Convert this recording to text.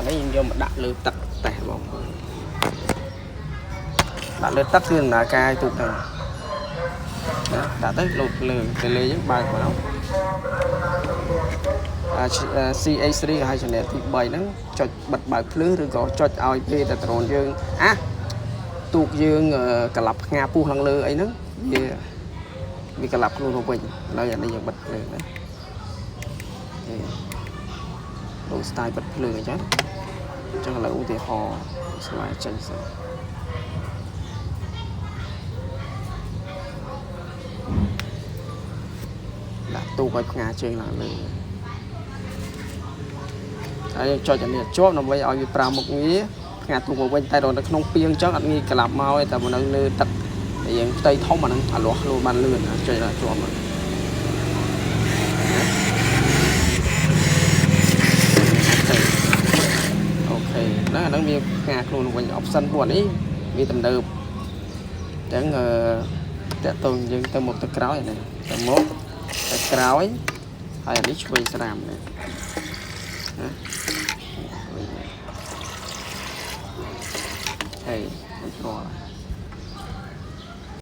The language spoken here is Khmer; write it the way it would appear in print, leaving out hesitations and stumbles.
នេះយើងយកមកដាក់លើទឹកតែបងដាក់លើទឹកគឺដំណើរការទូកទៅដាក់ទៅលោតលើទៅលេយើងបើកមកCH3 ក៏ហើយ channel ទី3ហ្នឹងចុចបិទបើកភ្លើងឬក៏ចុចឲ្យពេលតែដ្រូនយើងទូកយើងក្លាប់ផ្ងាពុះឡើងលើអីហ្នឹងវាក្លាប់ខ្លួនទៅវិញឥឡូវអានេះយើងបិទភ្លើងណាដូច style បិទភ្លើងអញ្ចឹងឥឡូវឧទាហរណ៍ស្លាយចេញសិនដាក់ទូកឲ្យផ្ងាជើងឡើងលើហើយចុចអានេះជាប់ដើម្បីឲ្យវាប្រើមុខងារផ្ងាទូកមកវិញតែដល់នៅក្នុងពីងអញ្ចឹងអត់ងាយក្លាប់មកទេតែនៅលើទឹកយើងផ្ទៃធំអាហ្នឹងអាលាស់ខ្លួនបានលឿនចុចដល់ជាប់មកអូខេណាអាហ្នឹងវាផ្ងាខ្លួនវិញ option ពួកនេះវាទំនើបអញ្ចឹងតាក់ទងយើងទៅមុខទៅក្រោយនេះទៅមុខទៅក្រោយហើយអានេះឆ្វេងស្រាមនេះណាហើយមិនស្រួល